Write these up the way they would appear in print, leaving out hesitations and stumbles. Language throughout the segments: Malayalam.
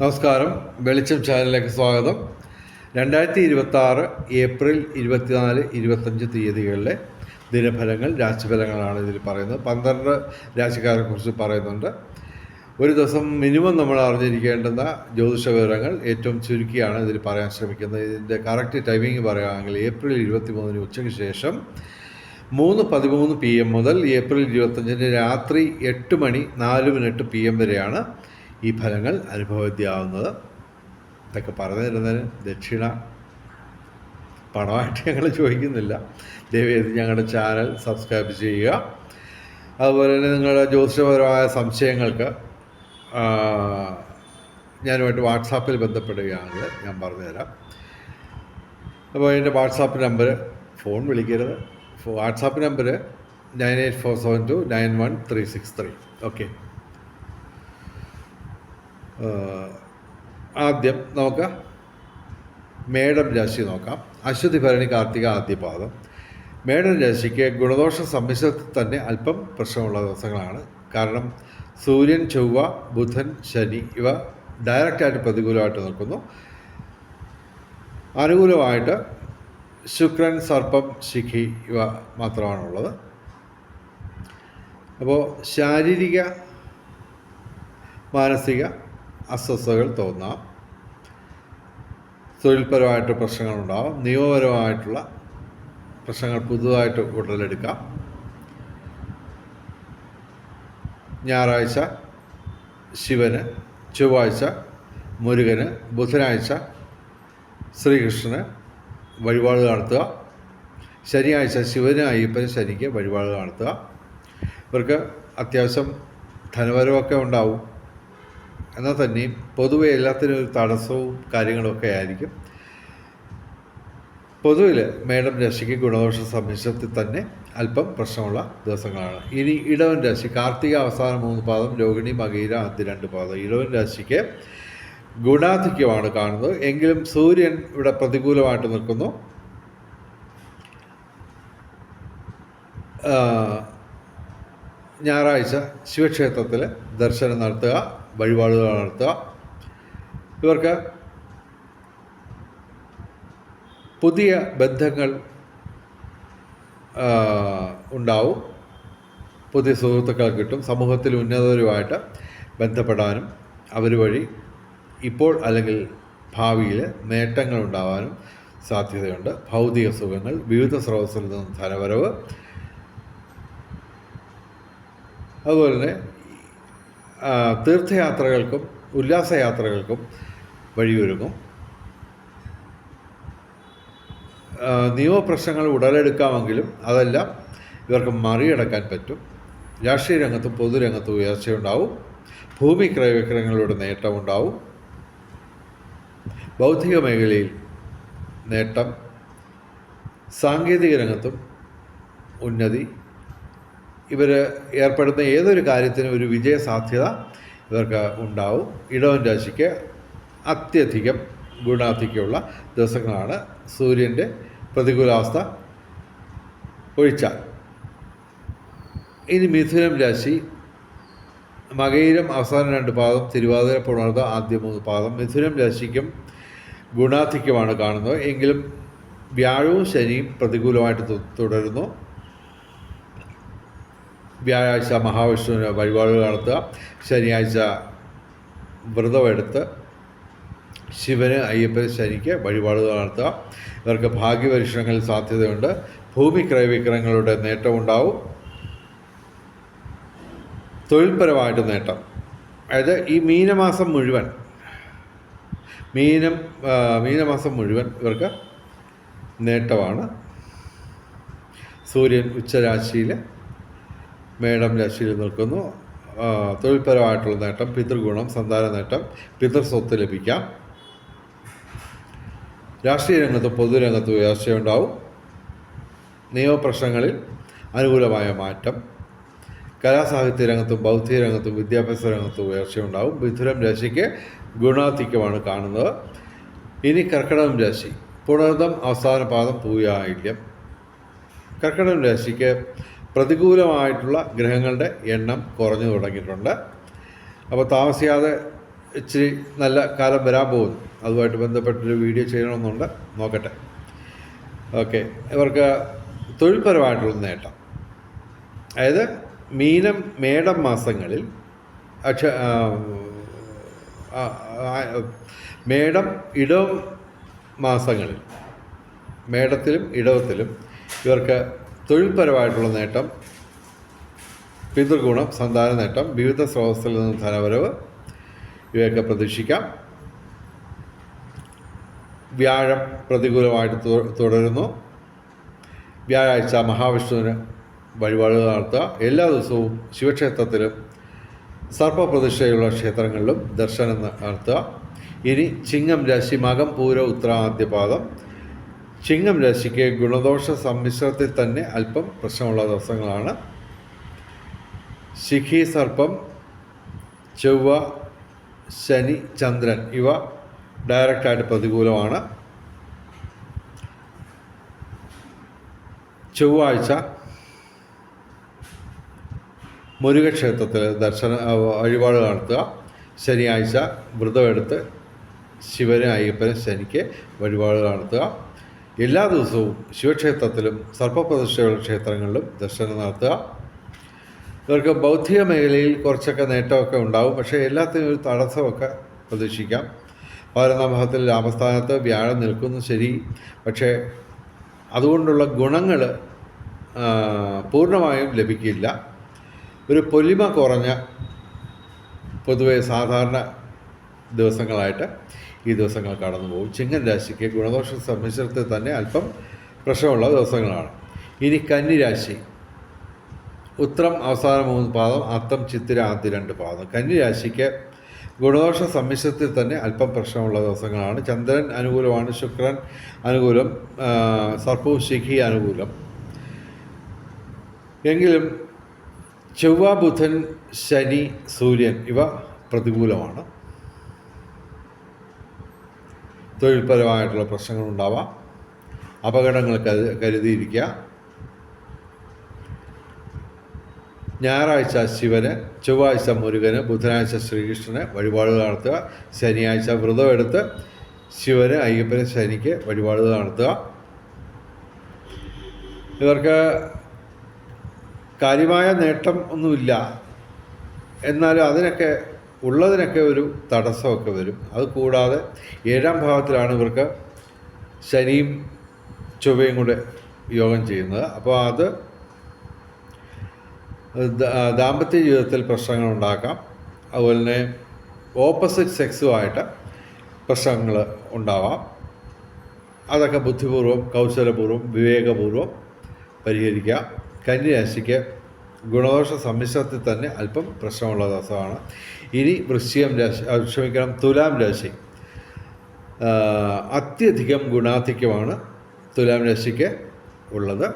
നമസ്കാരം. വെളിച്ചം ചാനലിലേക്ക് സ്വാഗതം. 2026 ഏപ്രിൽ 24, 25 തീയതികളിലെ ദിനഫലങ്ങൾ, രാശിഫലങ്ങളാണ് ഇതിൽ പറയുന്നത്. 12 രാശിക്കാരെ കുറിച്ച് പറയുന്നുണ്ട്. ഒരു ദിവസം മിനിമം നമ്മൾ അറിഞ്ഞിരിക്കേണ്ടുന്ന ജ്യോതിഷ വിവരങ്ങൾ ഏറ്റവും ചുരുക്കിയാണ് ഇതിൽ പറയാൻ ശ്രമിക്കുന്നത്. ഇതിൻ്റെ കറക്റ്റ് ടൈമിംഗ് പറയുകയാണെങ്കിൽ ഏപ്രിൽ 23 ഉച്ചയ്ക്ക് ശേഷം 3:13 PM മുതൽ ഏപ്രിൽ 25 രാത്രി 8:04 PM വരെയാണ് ഈ ഫലങ്ങൾ അനുഭവവേദ്യമാവുന്നത്. ഇതൊക്കെ പറഞ്ഞു തരുന്നതിന് ദക്ഷിണ പണമായിട്ട് ഞങ്ങൾ ചോദിക്കുന്നില്ല. ദയവേത് ഞങ്ങളുടെ ചാനൽ സബ്സ്ക്രൈബ് ചെയ്യുക. അതുപോലെ തന്നെ നിങ്ങളുടെ ജ്യോതിഷപരമായ സംശയങ്ങൾക്ക് ഞാനുമായിട്ട് വാട്സാപ്പിൽ ബന്ധപ്പെടുകയാണെങ്കിൽ ഞാൻ പറഞ്ഞുതരാം. അപ്പോൾ എൻ്റെ വാട്സാപ്പ് നമ്പർ, ഫോൺ വിളിക്കരുത്, വാട്സാപ്പ് നമ്പർ 9847291363. ഓക്കെ. ആദ്യം നമുക്ക് മേടം രാശി നോക്കാം. അശ്വതി, ഭരണി, കാർത്തിക ആദ്യപാദം. മേടം രാശിക്ക് ഗുണദോഷ സമ്മിശ്രത്തിൽ തന്നെ അല്പം പ്രശ്നമുള്ള ദിവസങ്ങളാണ്. കാരണം സൂര്യൻ, ചൊവ്വ, ബുധൻ, ശനി ഇവ ഡയറക്റ്റായിട്ട് പ്രതികൂലമായിട്ട് നിൽക്കുന്നു. അനുകൂലമായിട്ട് ശുക്രൻ, സർപ്പം, ശിഖി ഇവ മാത്രമാണുള്ളത്. അപ്പോൾ ശാരീരിക മാനസിക അസ്വസ്ഥതകൾ തോന്നാം. തൊഴിൽപരമായിട്ട് പ്രശ്നങ്ങളുണ്ടാവാം. നിയമപരമായിട്ടുള്ള പ്രശ്നങ്ങൾ പുതുതായിട്ട് ഉടലെടുക്കാം. ഞായറാഴ്ച ശിവന്, ചൊവ്വാഴ്ച മുരുകന്, ബുധനാഴ്ച ശ്രീകൃഷ്ണന് വഴിപാട് നടത്തുക. ശനിയാഴ്ച ശിവന്, അയ്യപ്പന്, ശനിക്ക് വഴിപാട് നടത്തുക. ഇവർക്ക് അത്യാവശ്യം ധനവരവൊക്കെ ഉണ്ടാവും. എന്നാൽ തന്നെയും പൊതുവെ എല്ലാത്തിനും ഒരു തടസ്സവും കാര്യങ്ങളൊക്കെ ആയിരിക്കും. പൊതുവിൽ മേടം രാശിക്ക് ഗുണദോഷ സമ്മിശ്രത്തിൽ തന്നെ അല്പം പ്രശ്നമുള്ള ദിവസങ്ങളാണ്. ഇനി ഇടവൻ രാശി, കാർത്തിക അവസാന 3 പാദം, രോഹിണി, മകയിര ആദ്യ 2 പാദം. ഇടവൻ രാശിക്ക് ഗുണാധിക്യമാണ് കാണുന്നത്. എങ്കിലും സൂര്യൻ ഇവിടെ പ്രതികൂലമായിട്ട് നിൽക്കുന്നു. ഞായറാഴ്ച ശിവക്ഷേത്രത്തിൽ ദർശനം നടത്തുക, വഴിപാടുകൾ നടത്തുക. ഇവർക്ക് പുതിയ ബന്ധങ്ങൾ ഉണ്ടാവും. പുതിയ സുഹൃത്തുക്കൾ കിട്ടും. സമൂഹത്തിൽ ഉന്നതരുമായിട്ട് ബന്ധപ്പെടാനും അവർ വഴി ഇപ്പോൾ അല്ലെങ്കിൽ ഭാവിയിൽ നേട്ടങ്ങൾ ഉണ്ടാവാനും സാധ്യതയുണ്ട്. ഭൗതിക സുഖങ്ങൾ, വിവിധ സ്രോതസ്സിൽ നിന്നും ധനവരവ്, അതുപോലെ തന്നെ തീർത്ഥയാത്രകൾക്കും ഉല്ലാസയാത്രകൾക്കും വഴിയൊരുങ്ങും. നിയമപ്രശ്നങ്ങൾ ഉടലെടുക്കാമെങ്കിലും അതെല്ലാം ഇവർക്ക് മറികടക്കാൻ പറ്റും. രാഷ്ട്രീയ രംഗത്തും പൊതുരംഗത്തും ഉയർച്ചയുണ്ടാവും. ഭൂമി ക്രയവിക്രയങ്ങളുടെ നേട്ടമുണ്ടാവും. ബൗദ്ധിക മേഖലയിൽ നേട്ടം. സാങ്കേതിക രംഗത്തും ഉന്നതി. ഇവർ ഏർപ്പെടുന്ന ഏതൊരു കാര്യത്തിനും ഒരു വിജയ സാധ്യത ഇവർക്ക് ഉണ്ടാവും. ഇടവൻ രാശിക്ക് അത്യധികം ഗുണാധിക്യമുള്ള ദിവസങ്ങളാണ്, സൂര്യൻ്റെ പ്രതികൂലാവസ്ഥ ഒഴിച്ചാൽ. ഇനി മിഥുനം രാശി, മകയിരം അവസാന 2 പാദം, തിരുവാതിര, പുണർത ആദ്യ 3 പാദം. മിഥുനം രാശിക്കും ഗുണാധിക്യമാണ് കാണുന്നത്. എങ്കിലും വ്യാഴവും ശനിയും പ്രതികൂലമായിട്ട് തുടരുന്നു. വ്യാഴാഴ്ച മഹാവിഷ്ണുവിന് വഴിപാടുകൾ നടത്തുക. ശനിയാഴ്ച വ്രതമെടുത്ത് ശിവന്, അയ്യപ്പന്, ശനിക്ക് വഴിപാടുകൾ നടത്തുക. ഇവർക്ക് ഭാഗ്യപരീക്ഷണങ്ങളിൽ സാധ്യതയുണ്ട്. ഭൂമി ക്രയവിക്രയങ്ങളുടെ നേട്ടമുണ്ടാവും. തൊഴിൽപരമായിട്ട് നേട്ടം. അതായത് ഈ മീനമാസം മുഴുവൻ ഇവർക്ക് നേട്ടമാണ്. സൂര്യൻ ഉച്ചരാശിയിൽ മേടം രാശിയിൽ നിൽക്കുന്നു. തൊഴിൽപരമായിട്ടുള്ള നേട്ടം, പിതൃഗുണം, സന്താന നേട്ടം, പിതൃസ്വത്ത് ലഭിക്കാം. രാഷ്ട്രീയ രംഗത്തും പൊതുരംഗത്തും ഉയർച്ചയുണ്ടാവും. നിയമപ്രശ്നങ്ങളിൽ അനുകൂലമായ മാറ്റം. കലാസാഹിത്യ രംഗത്തും ബൗദ്ധിക രംഗത്തും വിദ്യാഭ്യാസ രംഗത്തും ഉയർച്ചയുണ്ടാവും. മിഥുനം രാശിക്ക് ഗുണാധിക്യമാണ് കാണുന്നത്. ഇനി കർക്കിടകം രാശി, പുണർദം അവസാന പാദം, പൂയായില്യം. കർക്കിടകം രാശിക്ക് പ്രതികൂലമായിട്ടുള്ള ഗ്രഹങ്ങളുടെ എണ്ണം കുറഞ്ഞു തുടങ്ങിയിട്ടുണ്ട്. അപ്പോൾ താമസിയാതെ ഇച്ചിരി നല്ല കാലം വരാൻ പോകുന്നു. അതുമായിട്ട് ബന്ധപ്പെട്ടൊരു വീഡിയോ ചെയ്യണമെന്നുണ്ട്, നോക്കട്ടെ. ഓക്കെ, ഇവർക്ക് തൊഴിൽപരമായിട്ടുള്ള നേട്ടം, അതായത് മേടം മാസങ്ങളിൽ മേടം ഇടവം മാസങ്ങളിൽ, മേടത്തിലും ഇടവത്തിലും ഇവർക്ക് തൊഴിൽപരമായിട്ടുള്ള നേട്ടം, പിതൃഗുണം, സന്താന നേട്ടം, വിവിധ സ്രോതസ്സിൽ നിന്ന് ധനവരവ് ഇവയൊക്കെ പ്രതീക്ഷിക്കാം. വ്യാഴം പ്രതികൂലമായിട്ട് തുടരുന്നു. വ്യാഴാഴ്ച മഹാവിഷ്ണുവിന് വഴിപാടുകൾ നടത്തുക. എല്ലാ ദിവസവും ശിവക്ഷേത്രത്തിലും സർപ്പപ്രതിഷ്ഠയുള്ള ക്ഷേത്രങ്ങളിലും ദർശനം നടത്തുക. ഇനി ചിങ്ങം രാശി, മകം, പൂര, ഉത്തരാദ്യപാദം. ചിങ്ങം രാശിക്ക് ഗുണദോഷ സമ്മിശ്രത്തിൽ തന്നെ അല്പം പ്രശ്നമുള്ള ദിവസങ്ങളാണ്. ശിഖി, സർപ്പം, ചൊവ്വ, ശനി, ചന്ദ്രൻ ഇവ ഡയറക്റ്റായിട്ട് പ്രതികൂലമാണ്. ചൊവ്വാഴ്ച മുരുകക്ഷേത്രത്തിൽ വഴിപാട് നടത്തുക. ശനിയാഴ്ച വ്രതമെടുത്ത് ശിവന്, അയ്യപ്പന്, ശനിക്ക് വഴിപാട് നടത്തുക. എല്ലാ ദിവസവും ശിവക്ഷേത്രത്തിലും സർപ്പപ്രതിഷ്ഠയുള്ള ക്ഷേത്രങ്ങളിലും ദർശനം നടത്തുക. ഇവർക്ക് ബൗദ്ധിക മേഖലയിൽ കുറച്ചൊക്കെ നേട്ടമൊക്കെ ഉണ്ടാവും, പക്ഷേ എല്ലാത്തിനും ഒരു തടസ്സമൊക്കെ പ്രതീക്ഷിക്കാം. 11-ാം ഭാവത്തിൽ ലാഭസ്ഥാനത്ത് വ്യാഴം നിൽക്കുന്നു, ശരി. പക്ഷേ അതുകൊണ്ടുള്ള ഗുണങ്ങൾ പൂർണ്ണമായും ലഭിക്കില്ല. ഒരു പൊലിമ കുറഞ്ഞ പൊതുവെ സാധാരണ ദിവസങ്ങളായിട്ട് ഈ ദിവസങ്ങൾ കടന്നു പോകും. ചിങ്ങൻ രാശിക്ക് ഗുണദോഷ സമ്മിശ്രത്തിൽ തന്നെ അല്പം പ്രശ്നമുള്ള ദിവസങ്ങളാണ്. ഇനി കന്നി രാശി, ഉത്രം അവസാന 3 പാദം, അത്തം, ചിത്തിര ആദ്യ 2 പാദം. കന്നി രാശിക്ക് ഗുണദോഷ സമ്മിശ്രത്തിൽ തന്നെ അല്പം പ്രശ്നമുള്ള ദിവസങ്ങളാണ്. ചന്ദ്രൻ അനുകൂലമാണ്, ശുക്രൻ അനുകൂലം, സർപ്പവും ശിഖി അനുകൂലം. എങ്കിലും ചൊവ്വ, ബുധൻ, ശനി, സൂര്യൻ ഇവ പ്രതികൂലമാണ്. തൊഴിൽപരമായിട്ടുള്ള പ്രശ്നങ്ങളുണ്ടാവാം. അപകടങ്ങൾ കരുതിയിരിക്കുക. ഞായറാഴ്ച ശിവന്, ചൊവ്വാഴ്ച മുരുകന്, ബുധനാഴ്ച ശ്രീകൃഷ്ണന് വഴിപാടുകൾ നടത്തുക. ശനിയാഴ്ച വ്രതമെടുത്ത് ശിവന്, അയ്യപ്പന്, ശനിക്ക് വഴിപാടുകൾ നടത്തുക. ഇവർക്ക് കാര്യമായ നേട്ടം ഒന്നുമില്ല, എന്നാലും ഉള്ളതിനൊക്കെ ഒരു തടസ്സമൊക്കെ വരും. അത് കൂടാതെ 7-ാം ഭാവത്തിലാണ് ഇവർക്ക് ശനിയും ചൊവ്വയും കൂടെ യോഗം ചെയ്യുന്നത്. അപ്പോൾ അത് ദാമ്പത്യ ജീവിതത്തിൽ പ്രശ്നങ്ങൾ ഉണ്ടാക്കാം. അതുപോലെ തന്നെ ഓപ്പോസിറ്റ് സെക്സുമായിട്ട് പ്രശ്നങ്ങൾ ഉണ്ടാവാം. അതൊക്കെ ബുദ്ധിപൂർവ്വം, കൗശലപൂർവ്വം, വിവേകപൂർവ്വം പരിഹരിക്കുക. കന്നി രാശിക്ക് ഗുണദോഷ സമ്മിശ്രത്തിൽ തന്നെ അല്പം പ്രശ്നമുള്ള ദിവസമാണ്. ഇനി തുലാം രാശി. അത്യധികം ഗുണാധിക്യമാണ് തുലാം രാശിക്ക് ഉള്ളത്.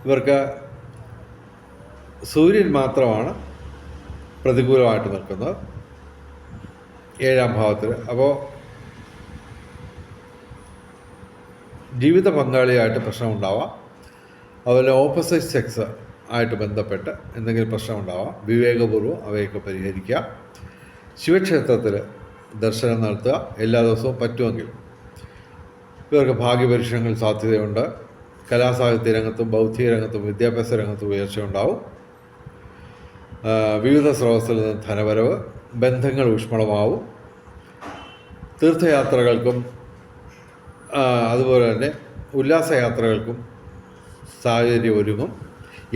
ഇവർക്ക് സൂര്യൻ മാത്രമാണ് പ്രതികൂലമായിട്ട് നിൽക്കുന്നത് 7-ാം ഭാവത്തിൽ. അപ്പോൾ ജീവിത പങ്കാളിയായിട്ട് പ്രശ്നമുണ്ടാവാം. അതുപോലെ ഓപ്പോസിറ്റ് സെക്സ് ആയിട്ട് ബന്ധപ്പെട്ട് എന്തെങ്കിലും പ്രശ്നമുണ്ടാവാം. വിവേകപൂർവ്വം അവയൊക്കെ പരിഹരിക്കുക. ശിവക്ഷേത്രത്തിൽ ദർശനം നടത്തുക എല്ലാ ദിവസവും പറ്റുമെങ്കിൽ. ഇവർക്ക് ഭാഗ്യപരീക്ഷണങ്ങൾ സാധ്യതയുണ്ട്. കലാസാഹിത്യ രംഗത്തും ബൗദ്ധിക രംഗത്തും വിദ്യാഭ്യാസ രംഗത്തും ഉയർച്ചയുണ്ടാവും. വിവിധ സ്രോതസ്സിൽ നിന്ന് ധനവരവ്, ബന്ധങ്ങൾ ഊഷ്മളമാവും. തീർത്ഥയാത്രകൾക്കും അതുപോലെ തന്നെ ഉല്ലാസയാത്രകൾക്കും സാഹചര്യം ഒരുങ്ങും.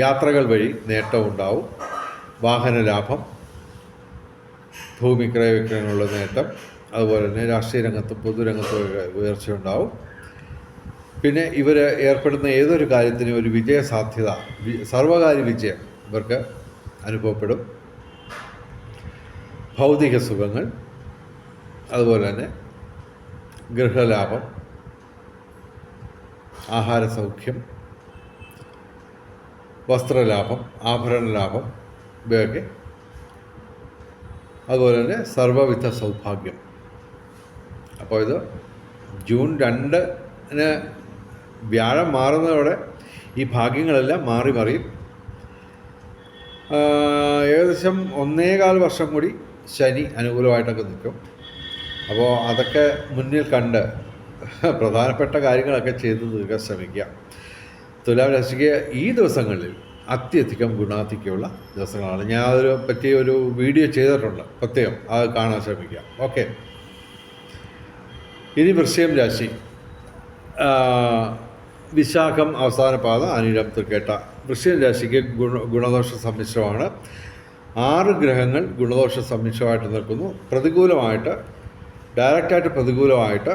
യാത്രകൾ വഴി നേട്ടമുണ്ടാവും. വാഹന ലാഭം, ഭൂമി ക്രയവിക്രയങ്ങളുള്ള നേട്ടം, അതുപോലെ തന്നെ രാഷ്ട്രീയ രംഗത്തും പൊതുരംഗത്തും ഉയർച്ചയുണ്ടാവും. പിന്നെ ഇവർ ഏർപ്പെടുന്ന ഏതൊരു കാര്യത്തിനും ഒരു വിജയസാധ്യത, സർവകാര്യ വിജയം ഇവർക്ക് അനുഭവപ്പെടും. ഭൗതിക സുഖങ്ങൾ, അതുപോലെ തന്നെ ഗൃഹലാഭം, ആഹാരസൗഖ്യം, വസ്ത്രലാഭം, ആഭരണ ലാഭം ഇവയൊക്കെ, അതുപോലെ തന്നെ സർവവിധ സൗഭാഗ്യം. അപ്പോൾ ഇത് ജൂൺ 2-ന് വ്യാഴം മാറുന്നതോടെ ഈ ഭാഗ്യങ്ങളെല്ലാം മാറി മറിയും. ഏകദേശം 1.25 വർഷം കൂടി ശനി അനുകൂലമായിട്ടൊക്കെ നിൽക്കും. അപ്പോൾ അതൊക്കെ മുന്നിൽ കണ്ട് പ്രധാനപ്പെട്ട കാര്യങ്ങളൊക്കെ ചെയ്ത് തീർക്കാൻ ശ്രമിക്കുക. തുലാം രാശിക്ക് ഈ ദിവസങ്ങളിൽ അത്യധികം ഗുണാധിക്യമുള്ള ദിവസങ്ങളാണ്. ഞാൻ അതിനെ പറ്റി ഒരു വീഡിയോ ചെയ്തിട്ടുണ്ട്, പ്രത്യേകം അത് കാണാൻ ശ്രമിക്കുക. ഓക്കെ, ഇനി വൃശ്ചികം രാശി. വിശാഖം അവസാന പാദം, അനിഴം തൃക്കേട്ട. വൃശ്ചികം രാശിക്ക് ഗുണദോഷ സമ്മിശ്രമാണ്. 6 ഗ്രഹങ്ങൾ ഗുണദോഷ സമ്മിശ്രമായിട്ട് നിൽക്കുന്നു. പ്രതികൂലമായിട്ട്, ഡയറക്റ്റായിട്ട് പ്രതികൂലമായിട്ട്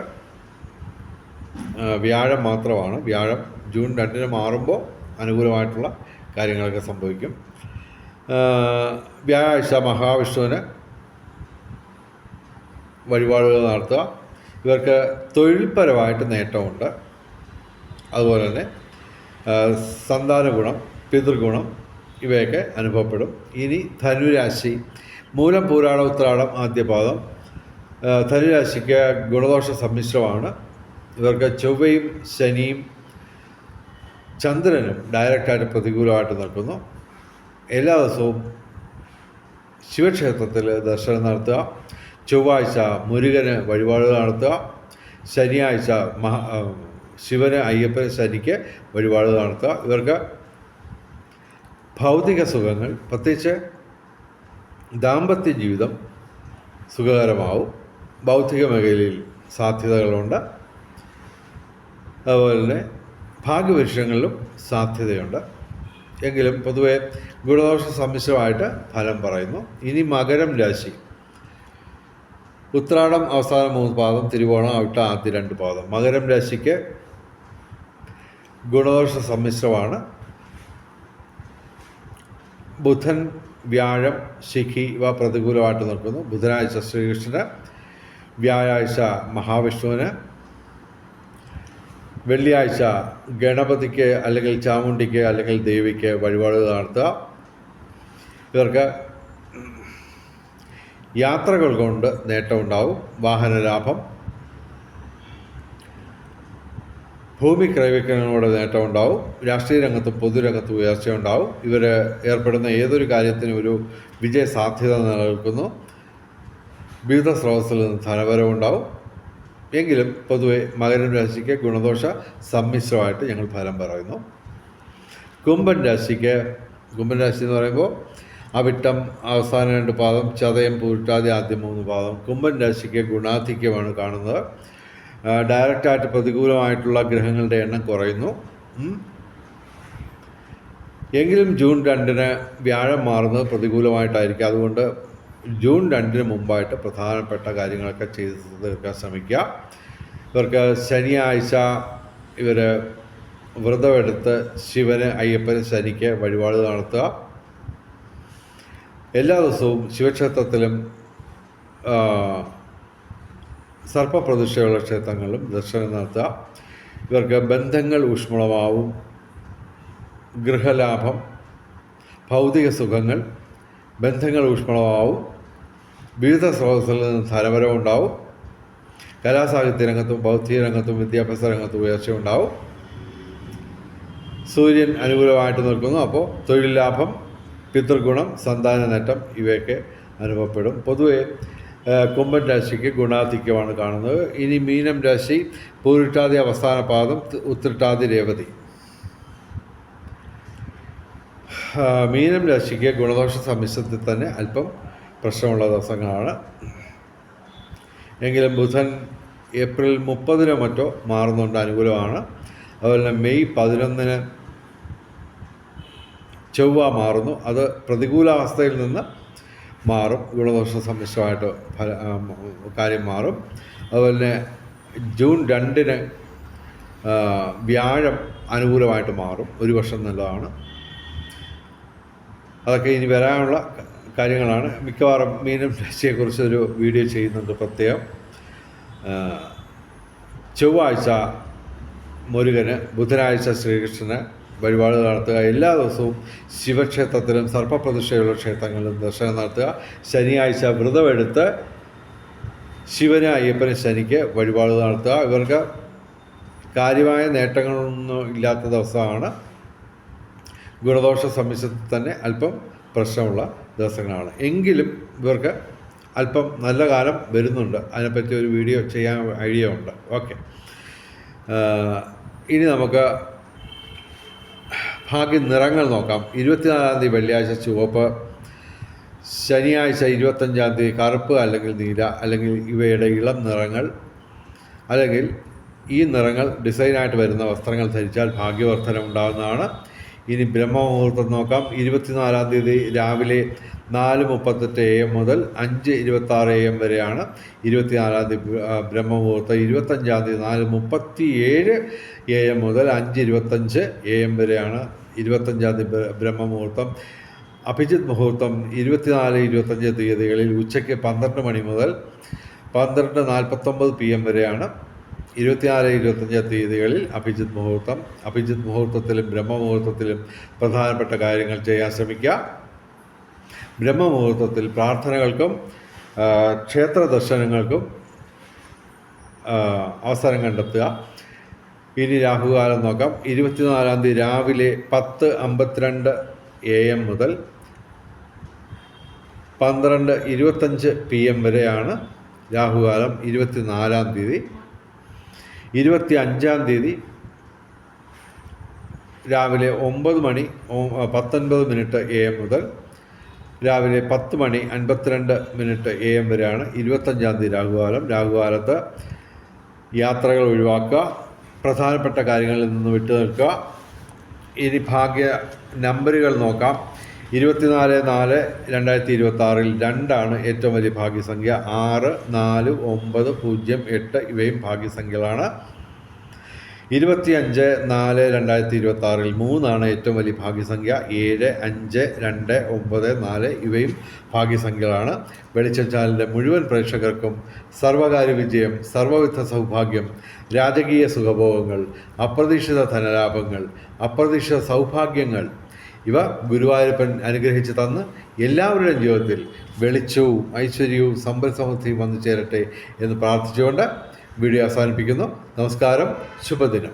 വ്യാഴം മാത്രമാണ്. വ്യാഴം ജൂൺ 2 മാറുമ്പോൾ അനുകൂലമായിട്ടുള്ള കാര്യങ്ങളൊക്കെ സംഭവിക്കും. വ്യാഴാഴ്ച മഹാവിഷ്ണുവിന് വഴിപാടുകൾ നടത്തുക. ഇവർക്ക് തൊഴിൽപരമായിട്ട് നേട്ടമുണ്ട്. അതുപോലെ തന്നെ സന്താന ഗുണം, പിതൃഗുണം ഇവയൊക്കെ അനുഭവപ്പെടും. ഇനി ധനുരാശി. മൂലം പൂരാട ഉത്രാടം ആദ്യപാദം. ധനുരാശിക്ക് ഗുണദോഷ സമ്മിശ്രമാണ്. ഇവർക്ക് ചൊവ്വയും ശനിയും ചന്ദ്രനും ഡയറക്റ്റായിട്ട് പ്രതികൂലമായിട്ട് നിൽക്കുന്നു. എല്ലാ ദിവസവും ശിവക്ഷേത്രത്തിൽ ദർശനം നടത്തുക. ചൊവ്വാഴ്ച മുരുകന് വഴിപാടുകൾ നടത്തുക. ശനിയാഴ്ച ശിവന്, അയ്യപ്പന്, ശനിക്ക് വഴിപാടുകൾ നടത്തുക. ഇവർക്ക് ഭൗതിക സുഖങ്ങൾ, പ്രത്യേകിച്ച് ദാമ്പത്യ ജീവിതം സുഖകരമാവും. ബൗദ്ധിക മേഖലയിൽ സാധ്യതകളുണ്ട്. അതുപോലെ തന്നെ ഭാഗ്യപരീക്ഷണങ്ങളിലും സാധ്യതയുണ്ട്. എങ്കിലും പൊതുവെ ഗുണദോഷ സമ്മിശ്രമായിട്ട് ഫലം പറയുന്നു. ഇനി മകരം രാശി. ഉത്രാടം അവസാന 3 പാദം, തിരുവോണം അവിട്ട ആദ്യ 2 പാദം. മകരം രാശിക്ക് ഗുണദോഷ സമ്മിശ്രമാണ്. ബുധൻ, വ്യാഴം, ശിഖി ഇവ പ്രതികൂലമായിട്ട് നിൽക്കുന്നു. ബുധനാഴ്ച ശ്രീകൃഷ്ണന്, വ്യാഴാഴ്ച മഹാവിഷ്ണുവിന്, വെള്ളിയാഴ്ച ഗണപതിക്ക് അല്ലെങ്കിൽ ചാമുണ്ടിക്ക് അല്ലെങ്കിൽ ദേവിക്ക് വഴിപാടുകൾ നടത്തുക. ഇവർക്ക് യാത്രകൾ കൊണ്ട് നേട്ടമുണ്ടാവും. വാഹനലാഭം, ഭൂമി ക്രയവിക്രയങ്ങളോടെ നേട്ടമുണ്ടാവും. രാഷ്ട്രീയ രംഗത്തും പൊതുരംഗത്തും ഉയർച്ചയുണ്ടാവും. ഇവർ ഏർപ്പെടുന്ന ഏതൊരു കാര്യത്തിനും ഒരു വിജയ സാധ്യത നിലനിൽക്കുന്നു. വിവിധ സ്രോതസ്സിൽ നിന്ന് ധനവരവുണ്ടാവും. എങ്കിലും പൊതുവെ മകരം രാശിക്ക് ഗുണദോഷ സമ്മിശ്രമായിട്ട് ഞങ്ങൾ ഫലം പറയുന്നു. കുംഭൻ രാശിക്ക്, കുംഭൻ രാശി എന്ന് പറയുമ്പോൾ അവിട്ടം അവസാന 2 പാദം, ചതയം പൂരിട്ടാതി ആദ്യ 3 പാദം. കുംഭൻ രാശിക്ക് ഗുണാധിക്യമാണ് കാണുന്നത്. ഡയറക്റ്റായിട്ട് പ്രതികൂലമായിട്ടുള്ള ഗ്രഹങ്ങളുടെ എണ്ണം കുറയുന്നു. എങ്കിലും ജൂൺ 2 വ്യാഴം മാറുന്നത് പ്രതികൂലമായിട്ടായിരിക്കും. അതുകൊണ്ട് ജൂൺ 2 മുമ്പായിട്ട് പ്രധാനപ്പെട്ട കാര്യങ്ങളൊക്കെ ചെയ്ത് തീർക്കാൻ ശ്രമിക്കുക. ഇവർക്ക് ശനിയാഴ്ച ഇവർ വ്രതമെടുത്ത് ശിവന്, അയ്യപ്പന്, ശനിക്ക് വഴിപാട് നടത്തുക. എല്ലാ ദിവസവും ശിവക്ഷേത്രത്തിലും സർപ്പപ്രതിഷ്ഠയുള്ള ക്ഷേത്രങ്ങളിലും ദർശനം നടത്തുക. ഇവർക്ക് ബന്ധങ്ങൾ ഊഷ്മളമാവും. ഗൃഹലാഭം, ഭൗതിക സുഖങ്ങൾ, ബന്ധങ്ങൾ ഊഷ്മളമാവും. വിവിധ സ്രോതസ്സിൽ നിന്ന് ധനവരവുണ്ടാവും. കലാസാഹിത്യ രംഗത്തും ബൗദ്ധിക രംഗത്തും വിദ്യാഭ്യാസ രംഗത്തും ഉയർച്ചയുണ്ടാവും. സൂര്യൻ അനുകൂലമായിട്ട് നിൽക്കുന്നു. അപ്പോൾ തൊഴിൽ ലാഭം, പിതൃഗുണം, സന്താന നേട്ടം ഇവയൊക്കെ അനുഭവപ്പെടും. പൊതുവെ കുംഭൻ രാശിക്ക് ഗുണാധിക്യമാണ് കാണുന്നത്. ഇനി മീനം രാശി. പൂരിട്ടാതി അവസാന പാദം, ഉത്രട്ടാതി രേവതി. മീനം രാശിക്ക് ഗുണദോഷ സമ്മിശ്രത്തിൽ തന്നെ അല്പം പ്രശ്നമുള്ള ദിവസങ്ങളാണ്. എങ്കിലും ബുധൻ ഏപ്രിൽ 30 മറ്റോ മാറുന്നുണ്ട്, അനുകൂലമാണ്. അതുപോലെ തന്നെ മെയ് 11 ചൊവ്വ മാറുന്നു. അത് പ്രതികൂലാവസ്ഥയിൽ നിന്ന് മാറും. ഗുണദോഷ സമ്മിശ്രമായിട്ട് കാര്യം മാറും. അതുപോലെ തന്നെ ജൂൺ 2 വ്യാഴം അനുകൂലമായിട്ട് മാറും. ഒരു വർഷം നല്ലതാണ്. അതൊക്കെ ഇനി വരാനുള്ള കാര്യങ്ങളാണ്. മിക്കവാറും മീനം രാശിയെക്കുറിച്ചൊരു വീഡിയോ ചെയ്യുന്നുണ്ട് പ്രത്യേകം. ചൊവ്വാഴ്ച മുരുകന്, ബുധനാഴ്ച ശ്രീകൃഷ്ണന് വഴിപാടുകൾ നടത്തുക. എല്ലാ ദിവസവും ശിവക്ഷേത്രത്തിലും സർപ്പപ്രതിഷ്ഠയുള്ള ക്ഷേത്രങ്ങളിലും ദർശനം നടത്തുക. ശനിയാഴ്ച വ്രതമെടുത്ത് ശിവന്, അയ്യപ്പന്, ശനിക്ക് വഴിപാടുകൾ നടത്തുക. ഇവർക്ക് കാര്യമായ നേട്ടങ്ങളൊന്നും ഇല്ലാത്ത ദിവസമാണ്. ഗുണദോഷ സമ്മിശ്രത്തിൽ തന്നെ അല്പം പ്രശ്നമുള്ള ദിവസങ്ങളാണ്. എങ്കിലും ഇവർക്ക് അല്പം നല്ല കാലം വരുന്നുണ്ട്. അതിനെപ്പറ്റി ഒരു വീഡിയോ ചെയ്യാൻ ഐഡിയ ഉണ്ട്. ഓക്കെ, ഇനി നമുക്ക് ഭാഗ്യ നിറങ്ങൾ നോക്കാം. 24-ാം തീയതി വെള്ളിയാഴ്ച ചുവപ്പ്, ശനിയാഴ്ച 25-ാം തീയതി കറുപ്പ് അല്ലെങ്കിൽ നീല അല്ലെങ്കിൽ ഇവയുടെ ഇളം നിറങ്ങൾ അല്ലെങ്കിൽ ഈ നിറങ്ങൾ ഡിസൈനായിട്ട് വരുന്ന വസ്ത്രങ്ങൾ ധരിച്ചാൽ ഭാഗ്യവർദ്ധന ഉണ്ടാകുന്നതാണ്. ഇനി ബ്രഹ്മമുഹൂർത്തം നോക്കാം. 24-ാം തീയതി രാവിലെ 4:38 AM മുതൽ 5:26 AM വരെയാണ് 24-ാം തീയതി ബ്രഹ്മമുഹൂർത്തം. 25-ാം തീയതി 4:37 AM മുതൽ 5:25 AM വരെയാണ് 25-ാം തീയതി ബ്രഹ്മമുഹൂർത്തം. അഭിജിത്ത് മുഹൂർത്തം 24-25 തീയതികളിൽ ഉച്ചയ്ക്ക് 12 മണി മുതൽ 12:49 PM വരെയാണ് 24-25 തീയതികളിൽ അഭിജിത്ത് മുഹൂർത്തം. അഭിജിത്ത് മുഹൂർത്തത്തിലും ബ്രഹ്മമുഹൂർത്തത്തിലും പ്രധാനപ്പെട്ട കാര്യങ്ങൾ ചെയ്യാൻ ശ്രമിക്കുക. ബ്രഹ്മമുഹൂർത്തത്തിൽ പ്രാർത്ഥനകൾക്കും ക്ഷേത്ര ദർശനങ്ങൾക്കും അവസരം കണ്ടെത്തുക. ഇനി രാഹുകാലം നോക്കാം. 24-ാം തീയതി രാവിലെ 10:52 AM മുതൽ 12:25 PM വരെയാണ് രാഹുകാലം 24-ാം തീയതി. 25-ാം തീയതി രാവിലെ 9:19 AM മുതൽ രാവിലെ 10:52 AM വരെയാണ് 25-ാം തീയതി രാഹുകാലം. രാഹുകാലത്ത് യാത്രകൾ ഒഴിവാക്കുക, പ്രധാനപ്പെട്ട കാര്യങ്ങളിൽ നിന്ന് വിട്ടുനിൽക്കുക. ഇനി ഭാഗ്യ നമ്പറുകൾ നോക്കാം. 24/4/2026 2 ഏറ്റവും വലിയ ഭാഗ്യസംഖ്യ. 6, 4, 9, 0, 8 ഇവയും ഭാഗ്യസംഖ്യകളാണ്. 25/4/2026 3 ഏറ്റവും വലിയ ഭാഗ്യസംഖ്യ. 7, 5, 2, 9, 4 ഇവയും ഭാഗ്യസംഖ്യകളാണ്. വെളിച്ചം ചാനലിൻ്റെ മുഴുവൻ പ്രേക്ഷകർക്കും സർവകാര്യ വിജയം, സർവവിധ സൗഭാഗ്യം, രാജകീയ സുഖഭോഗങ്ങൾ, അപ്രതീക്ഷിത ധനലാഭങ്ങൾ, അപ്രതീക്ഷിത സൗഭാഗ്യങ്ങൾ ഇവ ഗുരുവായൂരപ്പൻ അനുഗ്രഹിച്ച് തന്ന് എല്ലാവരുടെയും ജീവിതത്തിൽ വെളിച്ചവും ഐശ്വര്യവും സമ്പൽ സമൃദ്ധിയും വന്നു ചേരട്ടെ എന്ന് പ്രാർത്ഥിച്ചുകൊണ്ട് വീഡിയോ അവസാനിപ്പിക്കുന്നു. നമസ്കാരം, ശുഭദിനം.